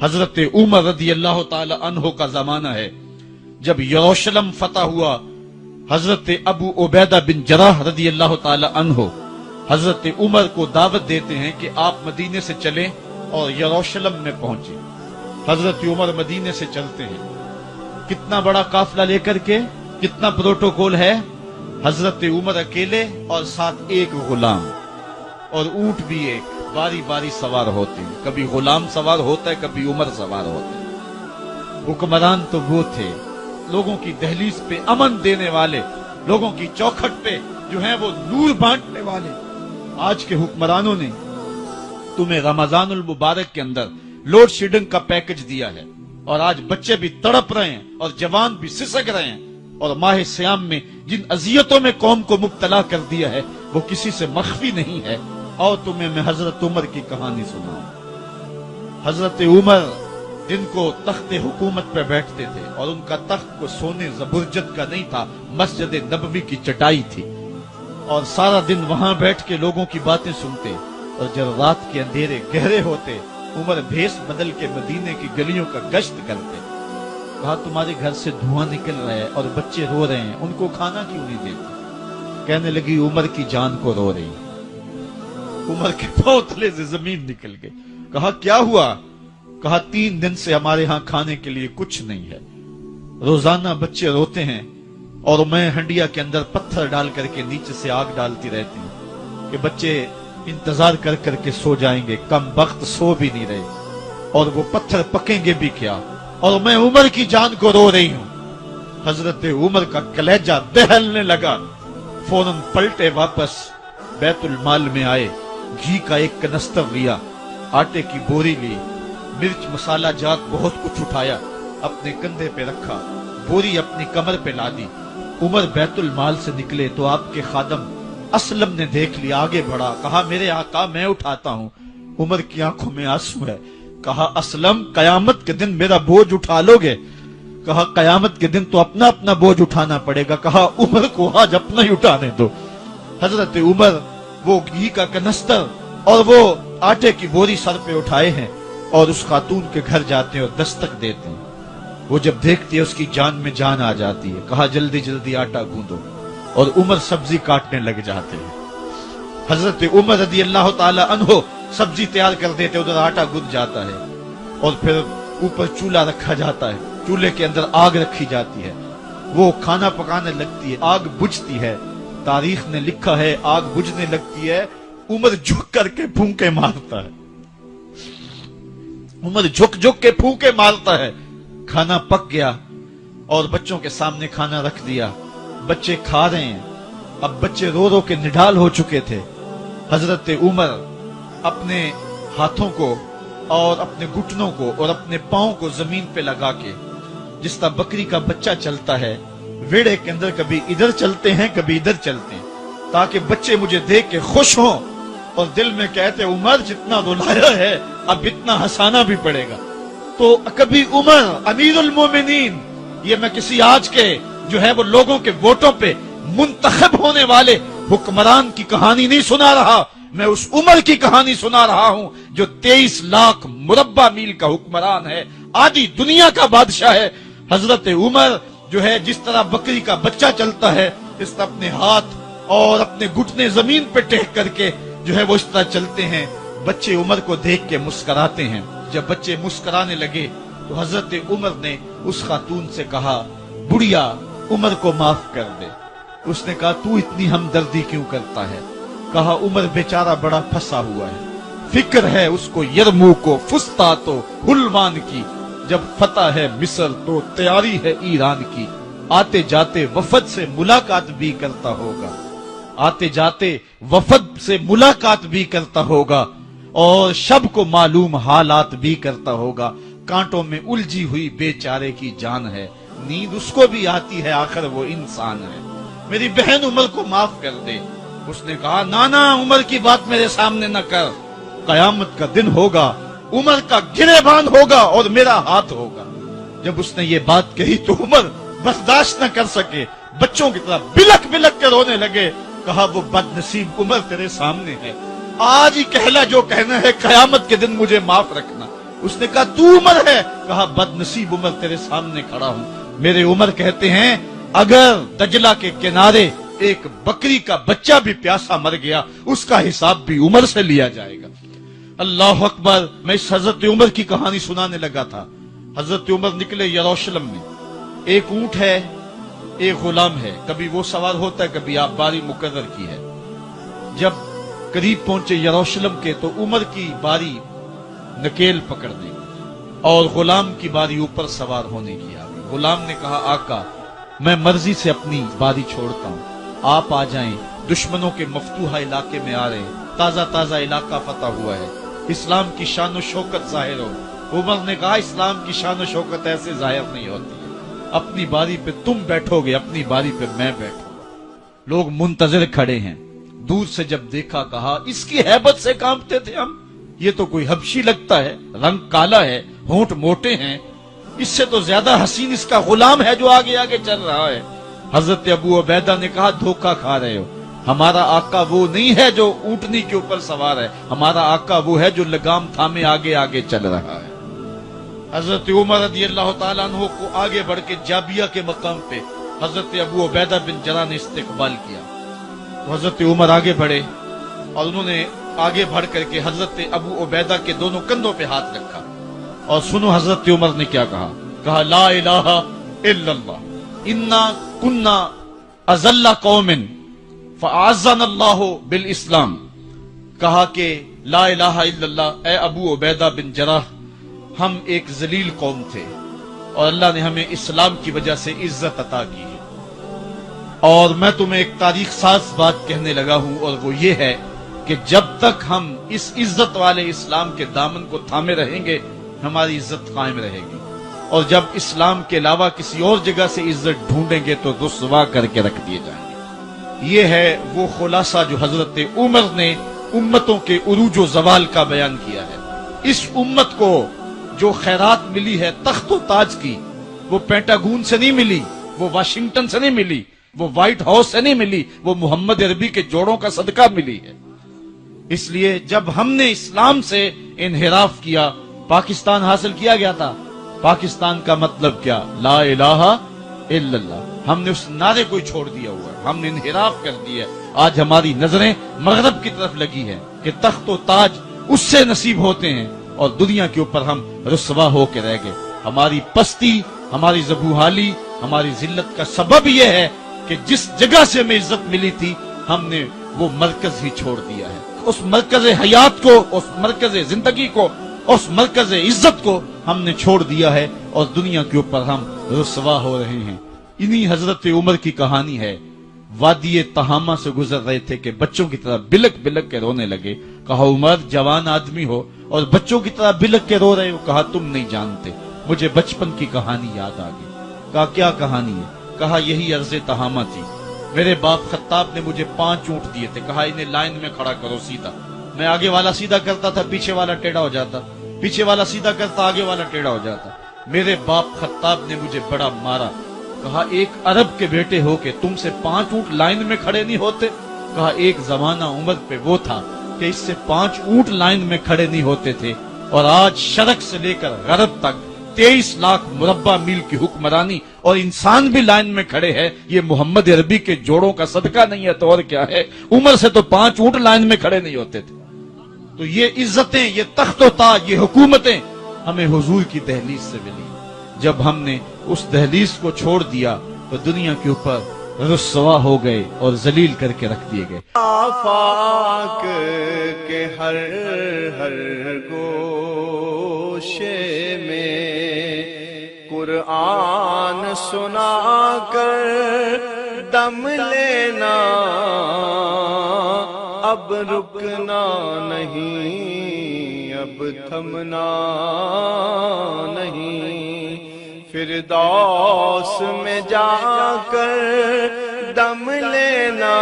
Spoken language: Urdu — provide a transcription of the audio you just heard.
حضرت عمر رضی اللہ تعالی عنہ کا زمانہ ہے جب یروشلم فتح ہوا۔ حضرت ابو عبیدہ بن جراح رضی اللہ تعالی عنہ حضرت عمر کو دعوت دیتے ہیں کہ آپ مدینے سے چلیں اور یروشلم میں پہنچیں۔ حضرت عمر مدینے سے چلتے ہیں، کتنا بڑا قافلہ لے کر کے، کتنا پروٹوکول ہے۔ حضرت عمر اکیلے اور ساتھ ایک غلام اور اونٹ بھی ایک، باری باری سوار ہوتے ہیں، کبھی غلام سوار ہوتا ہے، کبھی عمر سوار ہوتا ہے۔ حکمران تو وہ تھے لوگوں کی دہلیز پہ امن دینے والے، لوگوں کی چوکھٹ پہ جو ہیں وہ نور بانٹنے والے۔ آج کے حکمرانوں نے تمہیں رمضان المبارک کے اندر لوڈ شیڈنگ کا پیکج دیا ہے، اور آج بچے بھی تڑپ رہے ہیں اور جوان بھی سسک رہے ہیں، اور ماہ سیام میں جن اذیتوں میں قوم کو مبتلا کر دیا ہے وہ کسی سے مخفی نہیں ہے۔ اور تمہیں میں حضرت عمر کی کہانی سناؤں۔ حضرت عمر جن کو تخت حکومت پہ بیٹھتے تھے، اور ان کا تخت کو سونے زبرجد کا نہیں تھا، مسجد نبوی کی چٹائی تھی، اور سارا دن وہاں بیٹھ کے لوگوں کی باتیں سنتے، اور جب رات کے اندھیرے گہرے ہوتے عمر بھیس بدل کے مدینے کی گلیوں کا گشت کرتے۔ کہا تمہارے گھر سے دھواں نکل رہا ہے اور بچے رو رہے ہیں، ان کو کھانا کیوں نہیں دیتے؟ کہنے لگی عمر کی جان کو رو رہی۔ عمر کے پاؤں تلے سے زمین نکل گئی۔ کہا کیا ہوا؟ کہا 3 دن سے ہمارے ہاں کھانے کے لیے کچھ نہیں ہے، روزانہ بچے روتے ہیں، اور میں ہنڈیا کے اندر پتھر ڈال کر کے نیچے سے آگ ڈالتی رہتی ہوں کہ بچے انتظار کر کر کے سو جائیں گے، کم وقت سو بھی نہیں رہے، اور وہ پتھر پکیں گے بھی کیا، اور میں عمر کی جان کو رو رہی ہوں۔ حضرت عمر کا کلیجہ دہلنے لگا، فوراً پلٹے، واپس بیت المال میں آئے، گھی کا ایک کنستر لیا، آٹے کی بوری لی، مرچ مسالہ جات بہت کچھ اٹھایا، اپنے کندھے پہ رکھا، بوری اپنی کمر پہ لا دی۔ عمر بیت المال سے نکلے تو آپ کے خادم اسلم نے دیکھ لیا، آگے بڑھا، کہا میرے آقا میں اٹھاتا ہوں۔ عمر کی آنکھوں میں آنسو ہے۔ کہا اسلم قیامت کے دن میرا بوجھ اٹھا لو گے؟ کہا قیامت کے دن تو اپنا اپنا بوجھ اٹھانا پڑے گا۔ کہا عمر کو آج اپنا ہی اٹھانے دو۔ حضرت عمر وہ گھی کا کنستر اور وہ آٹے کی بوری سر پہ اٹھائے ہیں، اور اس خاتون کے گھر جاتے ہیں اور دستک دیتے ہیں۔ وہ جب دیکھتی ہے اس کی جان میں جان آ جاتی ہے۔ کہا جلدی جلدی آٹا گوندو، اور عمر سبزی کاٹنے لگ جاتے ہیں۔ حضرت عمر رضی اللہ تعالی عنہ سبزی تیار کر دیتے، ادھر آٹا گند جاتا ہے، اور پھر اوپر چولہا رکھا جاتا ہے، چولہے کے اندر آگ رکھی جاتی ہے، وہ کھانا پکانے لگتی ہے، آگ بجھتی ہے۔ تاریخ نے لکھا ہے آگ بجھنے لگتی ہے، عمر جھک کر کے پھونکے مارتا ہے، عمر جھک جھک کے پھونکے مارتا ہے۔ کھانا پک گیا اور بچوں کے سامنے کھانا رکھ دیا، بچے کھا رہے ہیں۔ اب بچے رو رو کے نڈال ہو چکے تھے۔ حضرت عمر اپنے ہاتھوں کو اور اپنے گھٹنوں کو اور اپنے پاؤں کو زمین پہ لگا کے، جس طرح بکری کا بچہ چلتا ہے ویڑے کے اندر، کبھی ادھر چلتے ہیں کبھی ادھر چلتے ہیں، تاکہ بچے مجھے دیکھ کے خوش ہوں، اور دل میں کہتے عمر جتنا رلایا ہے اب اتنا ہنسانا بھی پڑے گا۔ تو کبھی عمر امیر المومنین، یہ میں کسی آج کے جو ہے وہ لوگوں کے ووٹوں پہ منتخب ہونے والے حکمران کی کہانی نہیں سنا رہا، میں اس عمر کی کہانی سنا رہا ہوں جو 23 لاکھ مربع میل کا حکمران ہے، آدھی دنیا کا بادشاہ ہے۔ حضرت عمر جو ہے جس طرح بکری کا بچہ چلتا ہے، اس طرح اپنے ہاتھ اور اپنے گھٹنے زمین پہ ٹیک کر کے جو ہے وہ اس طرح چلتے ہیں۔ بچے عمر کو دیکھ کے مسکراتے ہیں۔ جب بچے مسکرانے لگے تو حضرت عمر نے اس خاتون سے کہا بڑھیا عمر کو معاف کر دے۔ اس نے کہا تو اتنی ہمدردی کیوں کرتا ہے؟ کہا عمر بیچارہ بڑا پھنسا ہوا ہے، فکر ہے اس کو یرموک و فسطاط و حلوان کی، جب فتح ہے مصر تو تیاری ہے ایران کی، آتے جاتے وفد سے ملاقات بھی کرتا ہوگا، آتے جاتے وفد سے ملاقات بھی کرتا ہوگا، اور شب کو معلوم حالات بھی کرتا ہوگا، کانٹوں میں الجھی ہوئی بیچارے کی جان ہے، نیند اس کو بھی آتی ہے، آخر وہ انسان ہے، میری بہن عمر کو معاف کر دے۔ اس نے کہا نانا عمر کی بات میرے سامنے نہ کر، قیامت کا دن ہوگا، عمر کا گریبان ہوگا اور میرا ہاتھ ہوگا۔ جب اس نے یہ بات کہی تو عمر برداشت نہ کر سکے، بچوں کی طرح بلک بلک کے رونے لگے۔ کہا وہ بد نصیب عمر تیرے سامنے ہے، آج ہی کہلا جو کہنا ہے، قیامت کے دن مجھے معاف رکھنا۔ اس نے کہا تو عمر ہے؟ کہا بد نصیب عمر تیرے سامنے کھڑا ہوں۔ میرے عمر کہتے ہیں اگر دجلہ کے کنارے ایک بکری کا بچہ بھی پیاسا مر گیا اس کا حساب بھی عمر سے لیا جائے گا۔ اللہ اکبر۔ میں اس حضرت عمر کی کہانی سنانے لگا تھا۔ حضرت عمر نکلے یروشلم میں، ایک اونٹ ہے، ایک غلام ہے، کبھی وہ سوار ہوتا ہے، کبھی آپ باری مقرر کی ہے۔ جب قریب پہنچے یروشلم کے تو عمر کی باری نکیل پکڑنے اور غلام کی باری اوپر سوار ہونے کی آ گئی۔ غلام نے کہا آقا میں مرضی سے اپنی باری چھوڑتا ہوں، آپ آ جائیں، دشمنوں کے مفتوحہ علاقے میں آ رہے ہیں، تازہ تازہ علاقہ فتح ہوا ہے، اسلام کی شان و شوکت ظاہر ہو۔ عمر نے کہا اسلام کی شان و شوکت ایسے ظاہر نہیں ہوتی ہے، اپنی باری پہ تم بیٹھو گے، اپنی باری پہ میں بیٹھوں گا۔ لوگ منتظر کھڑے ہیں، دور سے جب دیکھا کہا اس کی ہیبت سے کانپتے تھے ہم، یہ تو کوئی حبشی لگتا ہے، رنگ کالا ہے، ہونٹ موٹے ہیں، اس سے تو زیادہ حسین اس کا غلام ہے جو آگے آگے چل رہا ہے۔ حضرت ابو عبیدہ نے کہا دھوکہ کھا رہے ہو، ہمارا آقا وہ نہیں ہے جو اونٹنی کے اوپر سوار ہے، ہمارا آقا وہ ہے جو لگام تھامے آگے آگے چل رہا ہے۔ حضرت عمر رضی اللہ تعالیٰ عنہ کو آگے بڑھ کے جابیہ کے مقام پہ حضرت ابو عبیدہ بن جراح نے استقبال کیا۔ تو حضرت عمر آگے بڑھے اور انہوں نے آگے بڑھ کر کے حضرت ابو عبیدہ کے دونوں کندھوں پہ ہاتھ رکھا، اور سنو حضرت عمر نے کیا کہا، کہا لا الہ الا اللہ انا کنا اذل قوم فاعزنا اللہ بالاسلام۔ کہا کہ لا الہ الا اللہ، اے ابو عبیدہ بن جراح ہم ایک ذلیل قوم تھے اور اللہ نے ہمیں اسلام کی وجہ سے عزت عطا کی ہے۔ اور میں تمہیں ایک تاریخ ساز بات کہنے لگا ہوں، اور وہ یہ ہے کہ جب تک ہم اس عزت والے اسلام کے دامن کو تھامے رہیں گے ہماری عزت قائم رہے گی، اور جب اسلام کے علاوہ کسی اور جگہ سے عزت ڈھونڈیں گے تو رسوا کر کے رکھ دیے جائیں گے۔ یہ ہے وہ خلاصہ جو حضرت عمر نے امتوں کے عروج و زوال کا بیان کیا ہے۔ اس امت کو جو خیرات ملی ہے تخت و تاج کی، وہ پینٹاگون سے نہیں ملی، وہ واشنگٹن سے نہیں ملی، وہ وائٹ ہاؤس سے نہیں ملی، وہ محمد عربی کے جوڑوں کا صدقہ ملی ہے۔ اس لیے جب ہم نے اسلام سے انحراف کیا، پاکستان حاصل کیا گیا تھا۔ پاکستان کا مطلب کیا؟ لا الہ الا اللہ۔ ہم نے اس نعرے کو چھوڑ دیا ہوا ہے، ہم نے انحراف کر دیا ہے۔ آج ہماری نظریں مغرب کی طرف لگی ہیں کہ تخت و تاج اس سے نصیب ہوتے ہیں، اور دنیا کے اوپر ہم رسوا ہو کے رہ گئے۔ ہماری پستی، ہماری زبوحالی، ہماری ذلت کا سبب یہ ہے کہ جس جگہ سے ہمیں عزت ملی تھی ہم نے وہ مرکز ہی چھوڑ دیا ہے۔ اس مرکز حیات کو، اس مرکز زندگی کو، اس مرکز عزت کو ہم نے چھوڑ دیا ہے، اور دنیا کے اوپر ہم رسوا ہو رہے ہیں۔ انہی حضرت عمر کی کہانی ہے۔ وادی تہامہ سے گزر رہے تھے کہ بچوں کی طرح بلک بلک کے رونے لگے۔ کہا عمر جوان آدمی ہو اور بچوں کی طرح بلک کے رو رہے ہو؟ کہا تم نہیں جانتے، مجھے بچپن کی کہانی یاد آ گئی۔ کہا کیا کہانی ہے؟ کہا یہی عرض تہامہ تھی، میرے باپ خطاب نے مجھے 5 اونٹ دیے تھے، کہا انہیں لائن میں کھڑا کرو سیدھا۔ میں آگے والا سیدھا کرتا تھا، پیچھے والا ٹیڑھا ہو جاتا، پیچھے والا سیدھا کرتا، آگے والا ٹیڑھا ہو جاتا۔ میرے باپ خطاب نے مجھے بڑا مارا۔ کہا ایک عرب کے بیٹے ہو کہ تم سے 5 اونٹ لائن میں کھڑے نہیں ہوتے؟ کہا ایک زمانہ عمر پہ وہ تھا کہ اس سے 5 اونٹ لائن میں کھڑے نہیں ہوتے تھے، اور آج شرق سے لے کر غرب تک 23 لاکھ مربع میل کی حکمرانی اور انسان بھی لائن میں کھڑے ہیں۔ یہ محمد عربی کے جوڑوں کا صدقہ نہیں ہے تو اور کیا ہے؟ عمر سے تو 5 اونٹ لائن میں کھڑے نہیں ہوتے تھے۔ تو یہ عزتیں، یہ تخت و تاج، یہ حکومتیں ہمیں حضور کی دہلیز سے ملی۔ جب ہم نے اس دہلیز کو چھوڑ دیا تو دنیا کے اوپر رسوا ہو گئے اور ذلیل کر کے رکھ دیے گئے۔ آفاق کے ہر ہر گوشے میں قرآن سنا کر دم لینا، اب رکنا نہیں، اب تھمنا نہیں، فردوس میں جا کر دم لینا،